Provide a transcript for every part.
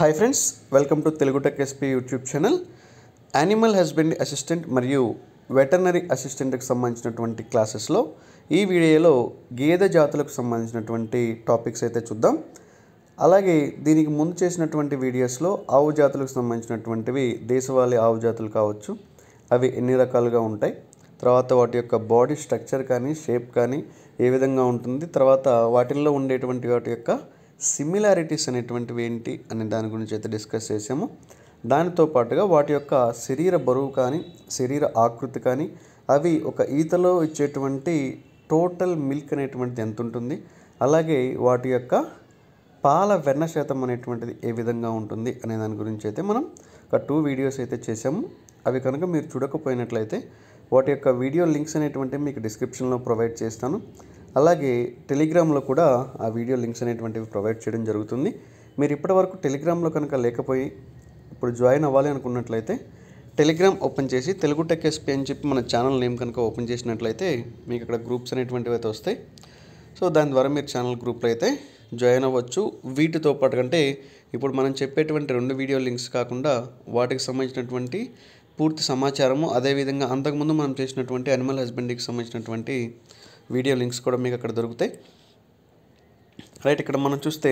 Hi friends, welcome to Telugu tech SP YouTube channel. Animal husbandry assistant మరియు veterinary అసిస్టెంట్కి సంబంధించినటువంటి క్లాసెస్లో ఈ వీడియోలో గేదె జాతులకు సంబంధించినటువంటి టాపిక్స్ అయితే చూద్దాం. అలాగే దీనికి ముందు చేసినటువంటి వీడియోస్లో ఆవు జాతులకు సంబంధించినటువంటివి దేశవాళీ ఆవు జాతులు కావచ్చు, అవి ఎన్ని రకాలుగా ఉంటాయి, తర్వాత వాటి యొక్క బాడీ స్ట్రక్చర్ కానీ షేప్ కానీ ఏ విధంగా ఉంటుంది, తర్వాత వాటిల్లో ఉండేటువంటి వాటి యొక్క సిమిలారిటీస్ అనేటువంటివి ఏంటి అనే దాని గురించి అయితే డిస్కస్ చేసాము. దానితో పాటుగా వాటి యొక్క శరీర బరువు కానీ శరీర ఆకృతి కానీ అవి ఒక ఈతలో ఇచ్చేటువంటి టోటల్ మిల్క్ అనేటువంటిది ఎంత ఉంటుంది, అలాగే వాటి యొక్క పాల వెన్న శాతం అనేటువంటిది ఏ విధంగా ఉంటుంది అనే దాని గురించి అయితే మనం ఒక 2 వీడియోస్ అయితే చేసాము. అవి కనుక మీరు చూడకపోయినట్లయితే వాటి యొక్క వీడియో లింక్స్ అనేటువంటివి మీకు డిస్క్రిప్షన్లో ప్రొవైడ్ చేస్తాను. అలాగే టెలిగ్రామ్లో కూడా ఆ వీడియో లింక్స్ అనేటువంటివి ప్రొవైడ్ చేయడం జరుగుతుంది. మీరు ఇప్పటివరకు టెలిగ్రామ్లో కనుక లేకపోయి ఇప్పుడు జాయిన్ అవ్వాలి అనుకున్నట్లయితే టెలిగ్రామ్ ఓపెన్ చేసి తెలుగు టెక్ ఎస్పీ అని చెప్పి మన ఛానల్ నేమ్ కనుక ఓపెన్ చేసినట్లయితే మీకు ఇక్కడ గ్రూప్స్ అనేటువంటివి అయితే వస్తాయి. సో దాని ద్వారా మీరు ఛానల్ గ్రూప్లో అయితే జాయిన్ అవ్వచ్చు. వీటితో పాటు కంటే ఇప్పుడు మనం చెప్పేటువంటి 2 వీడియో లింక్స్ కాకుండా వాటికి సంబంధించినటువంటి పూర్తి సమాచారము, అదేవిధంగా అంతకుముందు మనం చేసినటువంటి యానిమల్ హస్బెండరీకి సంబంధించినటువంటి వీడియో లింక్స్ కూడా మీకు అక్కడ దొరుకుతాయి. రైట్, ఇక్కడ మనం చూస్తే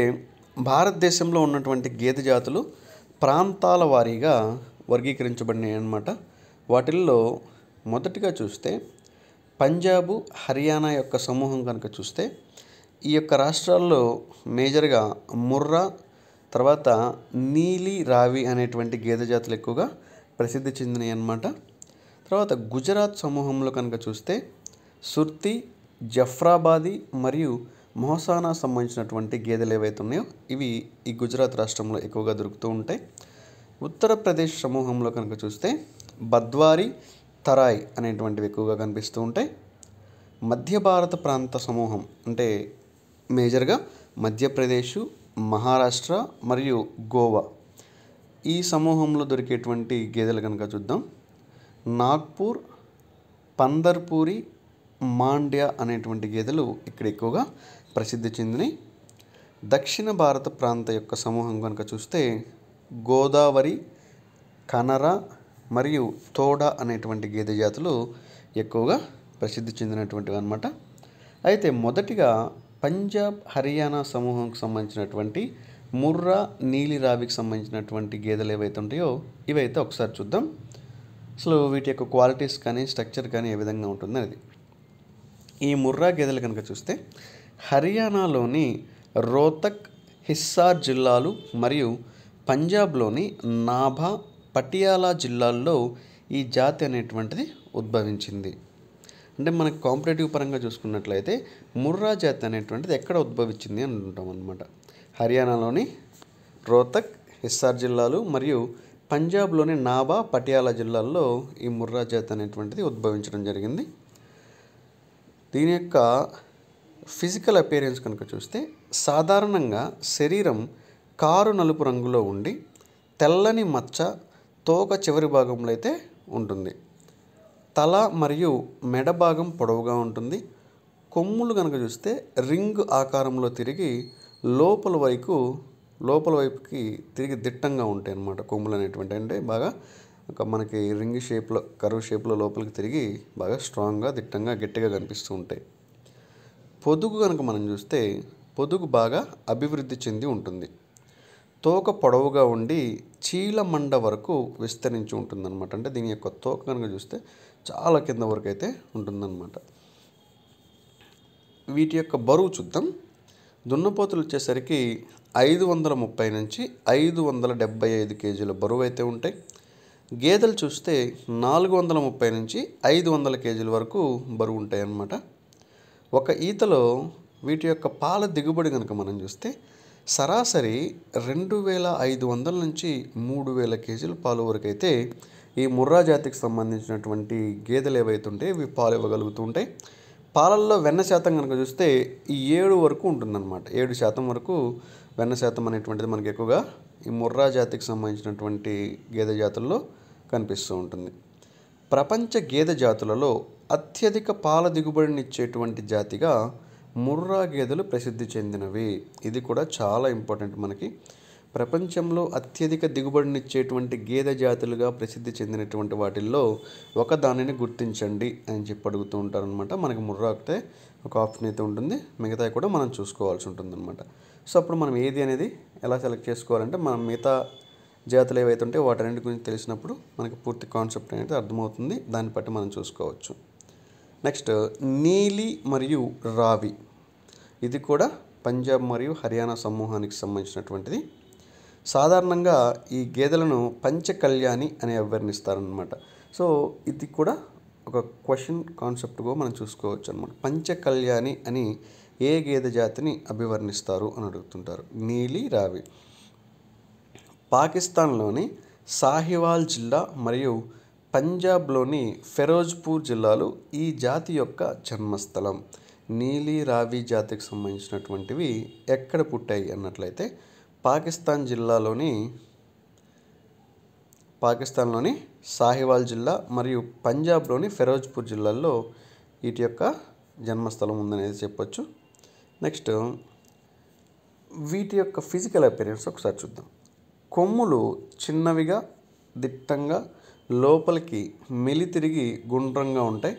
భారతదేశంలో ఉన్నటువంటి గేదె జాతులు ప్రాంతాల వారీగా వర్గీకరించబడినాయి అన్నమాట. వాటిల్లో మొదటిగా చూస్తే పంజాబు, హర్యానా యొక్క సమూహం కనుక చూస్తే ఈ యొక్క రాష్ట్రాల్లో మేజర్గా ముర్రా, తర్వాత నీలి, రావి అనేటువంటి గేదె జాతులు ఎక్కువగా ప్రసిద్ధి చెందినాయి అన్నమాట. తర్వాత గుజరాత్ సమూహంలో కనుక చూస్తే సుర్తి, జఫ్రాబాదీ మరియు మొహసానా సంబంధించినటువంటి గేదెలు ఏవైతే ఉన్నాయో ఇవి ఈ గుజరాత్ రాష్ట్రంలో ఎక్కువగా దొరుకుతూ ఉంటాయి. ఉత్తరప్రదేశ్ సమూహంలో కనుక చూస్తే బద్వారి, తరాయ్ అనేటువంటివి ఎక్కువగా కనిపిస్తూ ఉంటాయి. మధ్య భారత ప్రాంత సమూహం అంటే మేజర్గా మధ్యప్రదేశ్, మహారాష్ట్ర మరియు గోవా, ఈ సమూహంలో దొరికేటువంటి గేదెలు కనుక చూద్దాం. నాగ్పూర్, పందర్పూరి, మాండ్యా అనేటువంటి గేదెలు ఇక్కడ ఎక్కువగా ప్రసిద్ధి చెందినాయి. దక్షిణ భారత ప్రాంత యొక్క సమూహం కనుక చూస్తే గోదావరి, కనర మరియు తోడా అనేటువంటి గేదె జాతులు ఎక్కువగా ప్రసిద్ధి చెందినటువంటివి అన్నమాట. అయితే మొదటిగా పంజాబ్, హర్యానా సమూహంకి సంబంధించినటువంటి ముర్రా, నీలి, రావికి సంబంధించినటువంటి గేదెలు ఏవైతే ఉంటాయో ఇవైతే ఒకసారి చూద్దాం. అసలు వీటి యొక్క క్వాలిటీస్ కానీ స్ట్రక్చర్ కానీ ఏ విధంగా ఉంటుంది అనేది. ఈ ముర్రా గేదెలు కనుక చూస్తే హర్యానాలోని రోహ్తక్, హిస్సార్ జిల్లాలు మరియు పంజాబ్లోని నాభా, పటియాలా జిల్లాల్లో ఈ జాతి అనేటువంటిది ఉద్భవించింది. అంటే మనకు కాంపిటేటివ్ పరంగా చూసుకున్నట్లయితే ముర్రా జాతి అనేటువంటిది ఎక్కడ ఉద్భవించింది అని అంటాం అన్నమాట. హర్యానాలోని రోహ్తక్, హిస్సార్ జిల్లాలు మరియు పంజాబ్లోని నాభా, పటియాలా జిల్లాల్లో ఈ ముర్రా జాతి అనేటువంటిది ఉద్భవించడం జరిగింది. దీని యొక్క ఫిజికల్ అపియరెన్స్ కనుక చూస్తే సాధారణంగా శరీరం కారు నలుపు రంగులో ఉండి తెల్లని మచ్చ తోక చివరి భాగంలో అయితే ఉంటుంది. తల మరియు మెడ భాగం పొడవుగా ఉంటుంది. కొమ్ములు కనుక చూస్తే రింగ్ ఆకారంలో తిరిగి లోపల వైపుకి తిరిగి దిట్టంగా ఉంటాయి అన్నమాట. కొమ్ములు అనేటువంటి అంటే బాగా మనకి రింగ్ షేప్లో, కర్వ్ షేప్లో లోపలికి తిరిగి బాగా స్ట్రాంగ్గా, దిట్టంగా, గట్టిగా కనిపిస్తూ ఉంటాయి. పొదుగు కనుక మనం చూస్తే పొదుగు బాగా అభివృద్ధి చెంది ఉంటుంది. తోక పొడవుగా ఉండి చీలమండ వరకు విస్తరించి ఉంటుందన్నమాట. అంటే దీని యొక్క తోక కనుక చూస్తే చాలా కింద వరకు అయితే ఉంటుందన్నమాట. వీటి యొక్క బరువు చూద్దాం. దున్నపోతులు వచ్చేసరికి 530 నుంచి 575 కేజీల బరువు అయితే ఉంటాయి. గేదెలు చూస్తే 430 నుంచి 500 కేజీల వరకు బరువు ఉంటాయి అన్నమాట. ఒక ఈతలో వీటి యొక్క పాల దిగుబడి కనుక మనం చూస్తే సరాసరి 2500 నుంచి 3000 కేజీల పాలు వరకు అయితే ఈ ముర్రా జాతికి సంబంధించినటువంటి గేదెలు ఏవైతే ఉంటాయి ఇవి పాలు ఇవ్వగలుగుతూ ఉంటాయి. పాలల్లో వెన్న శాతం కనుక చూస్తే ఈ 7 వరకు ఉంటుందన్నమాట. 7% వరకు వెన్న శాతం అనేటువంటిది మనకి ఎక్కువగా ఈ ముర్రా జాతికి సంబంధించినటువంటి గేదె జాతుల్లో కనిపిస్తూ ఉంటుంది. ప్రపంచ గేదె జాతులలో అత్యధిక పాల దిగుబడినిచ్చేటువంటి జాతిగా ముర్రా గేదెలు ప్రసిద్ధి చెందినవి. ఇది కూడా చాలా ఇంపార్టెంట్ మనకి. ప్రపంచంలో అత్యధిక దిగుబడినిచ్చేటువంటి గేదె జాతులుగా ప్రసిద్ధి చెందినటువంటి వాటిల్లో ఒక దానిని గుర్తించండి అని చెప్పి అడుగుతూ ఉంటారనమాట. మనకి ముర్రా ఒకటే ఒక ఆప్షన్ అయితే ఉంటుంది, మిగతాయి కూడా మనం చూసుకోవాల్సి ఉంటుందన్నమాట. సో అప్పుడు మనం ఏది అనేది ఎలా సెలెక్ట్ చేసుకోవాలంటే, మనం మిగతా జాతులు ఏవైతే ఉంటే వాటన్నిటి గురించి తెలిసినప్పుడు మనకి పూర్తి కాన్సెప్ట్ అనేది అర్థమవుతుంది, దాన్ని బట్టి మనం చూసుకోవచ్చు. నెక్స్ట్ నీలి మరియు రావి, ఇది కూడా పంజాబ్ మరియు హర్యానా సమూహానికి సంబంధించినటువంటిది. సాధారణంగా ఈ గేదెలను పంచకళ్యాణి అని అభివర్ణిస్తారనమాట. సో ఇది కూడా ఒక క్వశ్చన్ కాన్సెప్ట్గా మనం చూసుకోవచ్చు అనమాట. పంచకళ్యాణి అని ఏ గేదె జాతిని అభివర్ణిస్తారు అని అడుగుతుంటారు. నీలి రావి. పాకిస్తాన్లోని సాహివాల్ జిల్లా మరియు పంజాబ్లోని ఫిరోజ్పూర్ జిల్లాలు ఈ జాతి యొక్క జన్మస్థలం. నీలి రావి జాతికి సంబంధించినటువంటివి ఎక్కడ పుట్టాయి అన్నట్లయితే పాకిస్తాన్లోని సాహివాల్ జిల్లా మరియు పంజాబ్లోని ఫిరోజ్పూర్ జిల్లాల్లో వీటి యొక్క జన్మస్థలం ఉందనేది చెప్పొచ్చు. నెక్స్ట్ వీటి యొక్క ఫిజికల్ అపియరెన్స్ ఒకసారి చూద్దాం. కొమ్ములు చిన్నవిగా దిట్టంగా లోపలికి మెలితిరిగి గుండ్రంగా ఉంటాయి.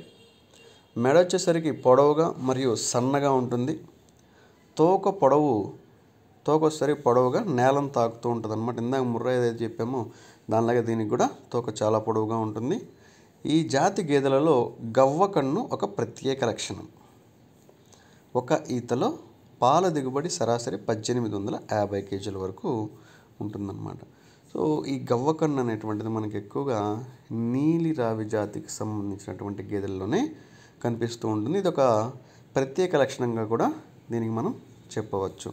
మెడ వచ్చేసరికి పొడవుగా మరియు సన్నగా ఉంటుంది. తోక వచ్చేసరికి పొడవుగా నేలను తాకుతూ ఉంటుంది అనమాట. ఇందాక ముర్రా ఏదైతే చెప్పామో దానిలాగా దీనికి కూడా తోక చాలా పొడవుగా ఉంటుంది. ఈ జాతి గేదెలలో గవ్వ కన్ను ఒక ప్రత్యేక లక్షణం. ఒక ఈతలో పాల దిగుబడి సరాసరి 1850 కేజీల వరకు ఉంటుందన్నమాట. సో ఈ గవ్వ కన్ను అనేటువంటిది మనకి ఎక్కువగా నీలి రావి జాతికి సంబంధించినటువంటి గేదెల్లోనే కనిపిస్తూ ఉంటుంది. ఇది ఒక ప్రత్యేక లక్షణంగా కూడా దీనికి మనం చెప్పవచ్చు.